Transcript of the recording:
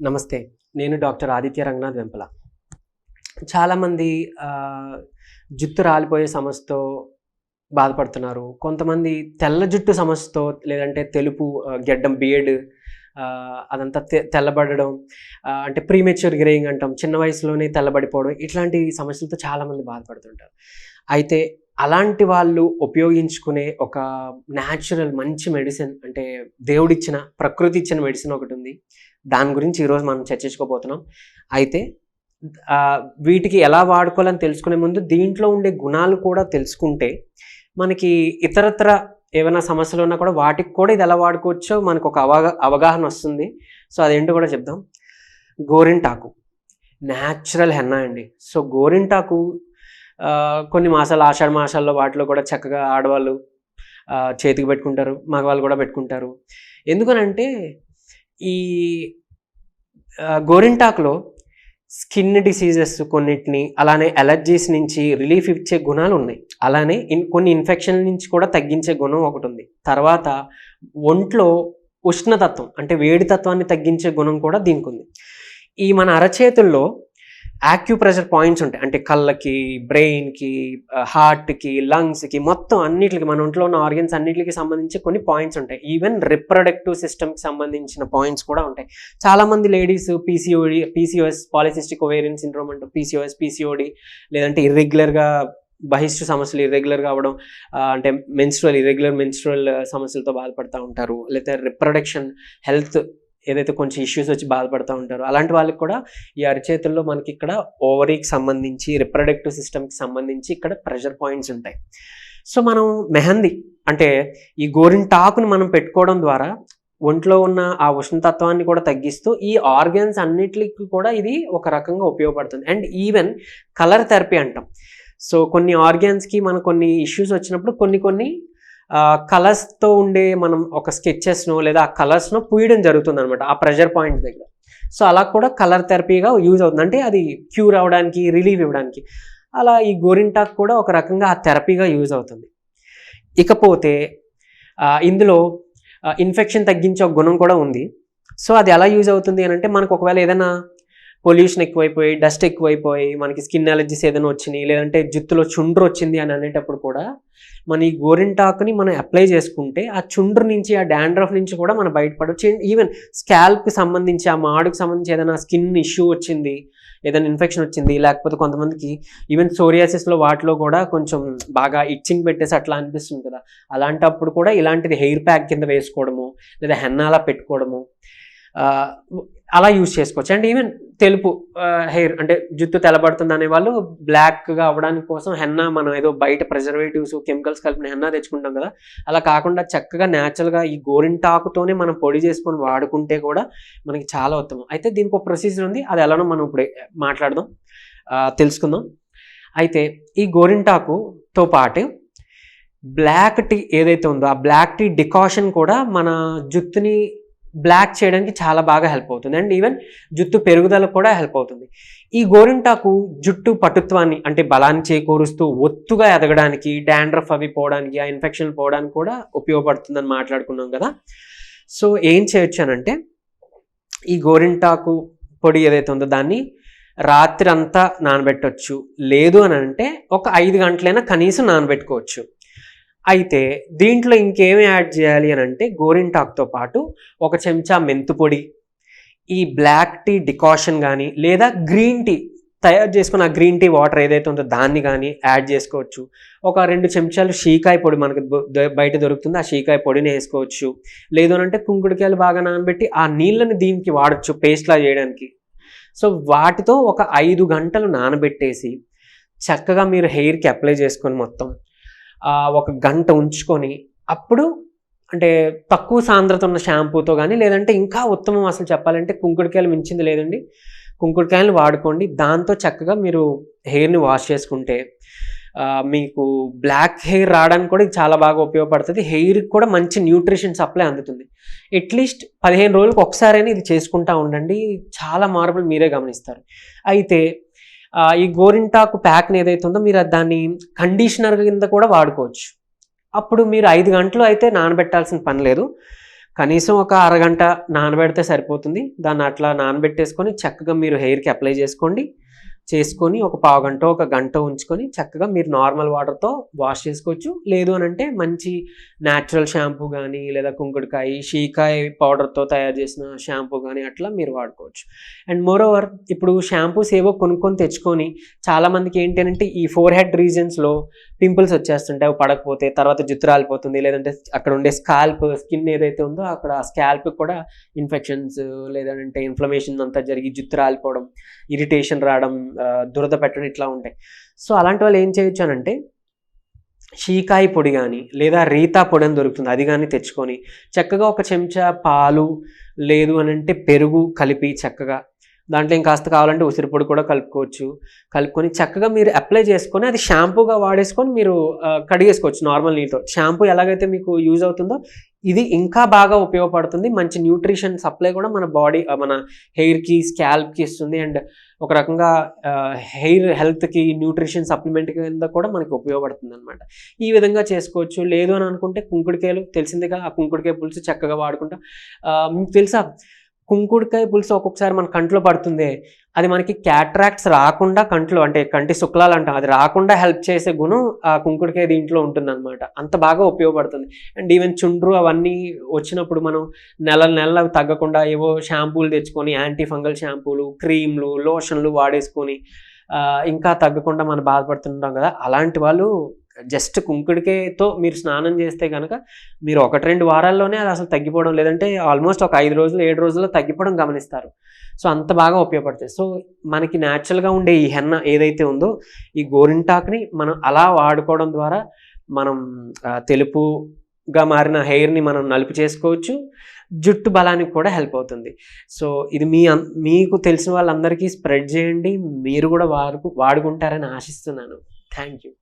నమస్తే. నేను డాక్టర్ ఆదిత్య రంగనాథ్ వెంపల. చాలామంది జుట్టు రాలిపోయే సమస్యతో బాధపడుతున్నారు. కొంతమంది తెల్ల జుట్టు సమస్యతో లేదంటే తెలుపు గెడ్డం బియర్డ్ అదంతా తెల్లబడడం అంటే ప్రీమెచ్యూర్ గ్రేయింగ్ అంటాం. చిన్న వయసులోనే తెల్లబడిపోవడం ఇట్లాంటి సమస్యలతో చాలామంది బాధపడుతుంటారు. అయితే అలాంటి వాళ్ళు ఉపయోగించుకునే ఒక న్యాచురల్ మంచి మెడిసిన్ అంటే దేవుడిచ్చిన, ప్రకృతి ఇచ్చిన మెడిసిన్ ఒకటుంది. దాని గురించి ఈరోజు మనం చర్చించుకోబోతున్నాం. అయితే వీటికి ఎలా వాడుకోవాలని తెలుసుకునే ముందు దీంట్లో ఉండే గుణాలు కూడా తెలుసుకుంటే మనకి ఇతరత్ర ఏమైనా సమస్యలు ఉన్నా కూడా వాటికి కూడా ఇది ఎలా వాడుకోవచ్చో మనకు ఒక అవగాహన వస్తుంది. సో అదేంటో కూడా చెప్దాం. గోరింటాకు న్యాచురల్ హెన్నా అండి. సో గోరింటాకు కొన్ని మాసాలు ఆషాఢ మాసాల్లో వాటిలో కూడా చక్కగా ఆడవాళ్ళు చేతికి పెట్టుకుంటారు, మగవాళ్ళు కూడా పెట్టుకుంటారు. ఎందుకనంటే ఈ గోరింటాకులో స్కిన్ డిసీజెస్ కొన్నిటిని అలానే అలర్జీస్ నుంచి రిలీఫ్ ఇచ్చే గుణాలు ఉన్నాయి. అలానే కొన్ని ఇన్ఫెక్షన్ల నుంచి కూడా తగ్గించే గుణం ఒకటి ఉంది. తర్వాత ఒంట్లో ఉష్ణతత్వం అంటే వేడి తత్వాన్ని తగ్గించే గుణం కూడా దీనికి ఉంది. ఈ మన అరచేతుల్లో యాక్యుప్రెషర్ పాయింట్స్ ఉంటాయి. అంటే కళ్ళకి, బ్రెయిన్కి, హార్ట్కి, లంగ్స్కి, మొత్తం అన్నిటికి మన ఒంట్లో ఉన్న ఆర్గన్స్ అన్నిటికి సంబంధించి కొన్ని పాయింట్స్ ఉంటాయి. ఈవెన్ రిప్రొడక్టివ్ సిస్టమ్కి సంబంధించిన పాయింట్స్ కూడా ఉంటాయి. చాలామంది ladies PCOS polycystic ovarian syndrome అంటూ పీసీఓడి లేదంటే ఇర్రెగ్యులర్గా బహిష్టు సమస్యలు ఇర్రెగ్యులర్గా అవ్వడం అంటే ఇర్రెగ్యులర్ మెన్స్ట్రువల్ సమస్యలతో బాధపడుతూ ఉంటారు. లేకపోతే రిప్రొడక్షన్ హెల్త్ ఏదైతే కొంచెం ఇష్యూస్ వచ్చి బాధపడుతూ ఉంటారో అలాంటి వాళ్ళకి కూడా ఈ అరచేతుల్లో మనకి ఇక్కడ ఓవరీకి సంబంధించి రిప్రొడక్టివ్ సిస్టమ్కి సంబంధించి ఇక్కడ ప్రెషర్ పాయింట్స్ ఉంటాయి. సో మనం మెహందీ అంటే ఈ గోరింటాకుని మనం పెట్టుకోవడం ద్వారా ఒంట్లో ఉన్న ఆ ఉష్ణతత్వాన్ని కూడా తగ్గిస్తూ ఈ ఆర్గన్స్ అన్నిటికి కూడా ఇది ఒక రకంగా ఉపయోగపడుతుంది. అండ్ ఈవెన్ కలర్ థెరపీ అంటాం. సో కొన్ని ఆర్గన్స్కి మనం కొన్ని ఇష్యూస్ వచ్చినప్పుడు కొన్ని కలర్స్తో ఉండే మనం ఒక స్కెచెస్ను లేదా ఆ కలర్స్ను పూయడం జరుగుతుంది అనమాట ఆ ప్రెషర్ పాయింట్ దగ్గర. సో అలా కూడా కలర్ థెరపీగా యూజ్ అవుతుంది. అంటే అది క్యూర్ అవ్వడానికి, రిలీఫ్ ఇవ్వడానికి. అలా ఈ గోరింటాకు కూడా ఒక రకంగా ఆ థెరపీగా యూజ్ అవుతుంది. ఇకపోతే ఇందులో ఇన్ఫెక్షన్ తగ్గించే ఒక గుణం కూడా ఉంది. సో అది ఎలా యూజ్ అవుతుంది అని అంటే మనకు ఒకవేళ ఏదైనా పొల్యూషన్ ఎక్కువైపోయి, డస్ట్ ఎక్కువైపోయి, మనకి స్కిన్ అలర్జీస్ ఏదైనా వచ్చినాయి, లేదంటే జుత్తులో చుండ్రు వచ్చింది అని అనేటప్పుడు కూడా మన ఈ గోరింటాకుని మనం అప్లై చేసుకుంటే ఆ చుండ్రు నుంచి, ఆ డాండ్రఫ్ నుంచి కూడా మనం బయటపడవచ్చు. ఈవెన్ స్కాల్ప్కి సంబంధించి, ఆ మాడుకి సంబంధించి ఏదైనా స్కిన్ ఇష్యూ వచ్చింది, ఏదైనా ఇన్ఫెక్షన్ వచ్చింది, లేకపోతే కొంతమందికి ఈవెన్ సోరియాసిస్లో వాటిలో కూడా కొంచెం బాగా ఇచ్చింగ్ పెట్టేసి అట్లా అనిపిస్తుంది కదా, అలాంటప్పుడు కూడా ఇలాంటిది హెయిర్ ప్యాక్ కింద వేసుకోవడము లేదా హెన్నాలా పెట్టుకోవడము అలా యూజ్ చేసుకోవచ్చు. అండ్ ఈవెన్ తెలుపు హెయిర్ అంటే జుట్టు తెల్లబడుతుంది అనే వాళ్ళు బ్లాక్గా అవ్వడానికి కోసం హెన్నా మనం ఏదో బయట ప్రిజర్వేటివ్స్ కెమికల్స్ కలిపిన హెన్నా తెచ్చుకుంటాం కదా, అలా కాకుండా చక్కగా న్యాచురల్గా ఈ గోరింటాకుతోనే మనం పొడి చేసుకొని వాడుకుంటే కూడా మనకి చాలా ఉత్తమం. అయితే దీనికి ఒక ప్రొసీజర్ ఉంది, అది ఎలానో మనం ఇప్పుడు మాట్లాడదాం, తెలుసుకుందాం. అయితే ఈ గోరింటాకుతో పాటు బ్లాక్ టీ ఏదైతే ఉందో ఆ బ్లాక్ టీ డికాషన్ కూడా మన జుట్టుని బ్లాక్ చేయడానికి చాలా బాగా హెల్ప్ అవుతుంది. అండ్ ఈవెన్ జుట్టు పెరుగుదలకు కూడా హెల్ప్ అవుతుంది. ఈ గోరింటాకు జుట్టు పటుత్వాన్ని అంటే బలాన్ని చేకూరుస్తూ ఒత్తుగా ఎదగడానికి, డాండ్రఫ్ అవి పోవడానికి, ఆ ఇన్ఫెక్షన్ పోవడానికి కూడా ఉపయోగపడుతుందని మాట్లాడుకున్నాం కదా. సో ఏం చేయొచ్చు అనంటే ఈ గోరింటాకు పొడి ఏదైతే ఉందో దాన్ని రాత్రి అంతా నానబెట్టవచ్చు. లేదు అని అంటే ఒక 5 గంటలైనా కనీసం నానబెట్టుకోవచ్చు. అయితే దీంట్లో ఇంకేమి యాడ్ చేయాలి అని అంటే గోరింటాకుతో పాటు ఒక చెంచా మెంతుపొడి, ఈ బ్లాక్ టీ డికాషన్ కానీ లేదా గ్రీన్ టీ తయారు చేసుకున్న ఆ గ్రీన్ టీ వాటర్ ఏదైతే ఉందో దాన్ని కానీ యాడ్ చేసుకోవచ్చు. ఒక 2 చెంచాలు షీకాయ పొడి మనకు బయట దొరుకుతుంది, ఆ షీకాయ పొడిని వేసుకోవచ్చు. లేదు అంటే కుంకుడుకాయలు బాగా నానబెట్టి ఆ నీళ్ళని దీనికి వాడచ్చు పేస్ట్లా చేయడానికి. సో వాటితో ఒక 5 గంటలు నానబెట్టేసి చక్కగా మీరు హెయిర్కి అప్లై చేసుకొని మొత్తం ఒక గంట ఉంచుకొని అప్పుడు అంటే తక్కువ సాంద్రత ఉన్న షాంపూతో కానీ లేదంటే ఇంకా ఉత్తమం అసలు చెప్పాలంటే కుంకుడుకాయలు మించింది లేదండి, కుంకుడుకాయలు వాడుకోండి. దాంతో చక్కగా మీరు హెయిర్ని వాష్ చేసుకుంటే మీకు బ్లాక్ హెయిర్ రావడానికి కూడా ఇది చాలా బాగా ఉపయోగపడుతుంది. హెయిర్కి కూడా మంచి న్యూట్రిషన్ సప్లై అందుతుంది. అట్లీస్ట్ 15 రోజులకు ఒకసారైనా ఇది చేసుకుంటూ ఉండండి, చాలా మార్పులు మీరే గమనిస్తారు. అయితే ఈ గోరింటాకు ప్యాక్ని ఏదైతే ఉందో మీరు దాన్ని కండిషనర్ కింద కూడా వాడుకోవచ్చు. అప్పుడు మీరు 5 గంటలు అయితే నానబెట్టాల్సిన పని లేదు. కనీసం ఒక అరగంట నానబెడితే సరిపోతుంది. దాన్ని అట్లా నానబెట్టేసుకొని చక్కగా మీరు హెయిర్కి అప్లై చేసుకొని ఒక పావుగంట ఒక గంట ఉంచుకొని చక్కగా మీరు నార్మల్ వాటర్తో వాష్ చేసుకోవచ్చు. లేదు అని అంటే మంచి న్యాచురల్ షాంపూ కానీ లేదా కుంకుడుకాయ షీకాయ పౌడర్తో తయారు చేసిన షాంపూ కానీ అట్లా మీరు వాడుకోవచ్చు. అండ్ మోరోవర్ ఇప్పుడు షాంపూస్ ఏవో కొనుక్కొని తెచ్చుకొని చాలామందికి ఏంటి అంటే ఈ ఫోర్ హెడ్ రీజన్స్లో పింపుల్స్ వచ్చేస్తుంటాయి, అవి పడకపోతే తర్వాత జుట్టు రాలిపోతుంది, లేదంటే అక్కడ ఉండే స్కిన్ ఏదైతే ఉందో అక్కడ స్కాల్ప్ కూడా ఇన్ఫెక్షన్స్ లేదంటే ఇన్ఫ్లమేషన్ అంతా జరిగి జుట్టు రాలిపోవడం, ఇరిటేషన్ రావడం, దురద పెట్టడం ఇట్లా ఉంటాయి. సో అలాంటి వాళ్ళు ఏం చేయొచ్చు అనంటే షీకాయ పొడి కానీ లేదా రీతా పొడి అని దొరుకుతుంది, అది కానీ తెచ్చుకొని చక్కగా ఒక చెంచా పాలు లేదు అని అంటే పెరుగు కలిపి చక్కగా దాంట్లో ఇంకాస్త కావాలంటే ఉసిరి పొడి కూడా కలుపుకొని చక్కగా మీరు అప్లై చేసుకొని అది షాంపూగా వాడేసుకొని మీరు కడిగేసుకోవచ్చు నార్మల్ నీళ్ళతో. షాంపూ ఎలాగైతే మీకు యూజ్ అవుతుందో ఇది ఇంకా బాగా ఉపయోగపడుతుంది. మంచి న్యూట్రిషన్ సప్లై కూడా మన హెయిర్కి స్కాల్ప్కి ఇస్తుంది. అండ్ ఒక రకంగా హెయిర్ హెల్త్కి న్యూట్రిషన్ సప్లిమెంట్ కింద కూడా మనకి ఉపయోగపడుతుంది అనమాట. ఈ విధంగా చేసుకోవచ్చు. లేదు అని అనుకుంటే కుంకుడుకాయలు తెలిసిందిగా, ఆ కుంకుడుకాయ పులుసు చక్కగా వాడుకుంటాం. మీకు తెలుసా కుంకుడుకాయ పులుసు ఒక్కొక్కసారి మన కంట్లో పడుతుంది, అది మనకి క్యాట్రాక్ట్స్ రాకుండా కంట్లో అంటే కంటి శుక్లాలు అంటాం అది రాకుండా హెల్ప్ చేసే గుణం ఆ కుంకుడుకాయ దీంట్లో ఉంటుందన్నమాట. అంత బాగా ఉపయోగపడుతుంది. అండ్ ఈవెన్ చుండ్రు అవన్నీ వచ్చినప్పుడు మనం నెలలు అవి తగ్గకుండా ఏవో షాంపూలు తెచ్చుకొని యాంటీ ఫంగల్ షాంపూలు, క్రీమ్లు, లోషన్లు వాడేసుకొని ఇంకా తగ్గకుండా మనం బాధపడుతుంటాం కదా, అలాంటి వాళ్ళు జస్ట్ కుంకుడికాయతో మీరు స్నానం చేస్తే కనుక మీరు 1-2 వారాల్లోనే అది అసలు తగ్గిపోవడం, లేదంటే ఆల్మోస్ట్ ఒక 5 రోజులు 7 రోజుల్లో తగ్గిపోవడం గమనిస్తారు. సో అంత బాగా ఉపయోగపడుతుంది. సో మనకి న్యాచురల్గా ఉండే ఈ హెన్న ఏదైతే ఉందో ఈ గోరింటాకుని మనం అలా వాడుకోవడం ద్వారా మనం తెలుపుగా మారిన హెయిర్ని మనం నలుపు చేసుకోవచ్చు, జుట్టు బలానికి కూడా హెల్ప్ అవుతుంది. సో ఇది మీకు తెలిసిన వాళ్ళందరికీ స్ప్రెడ్ చేయండి, మీరు కూడా వాడుకుంటారని ఆశిస్తున్నాను. Thank you.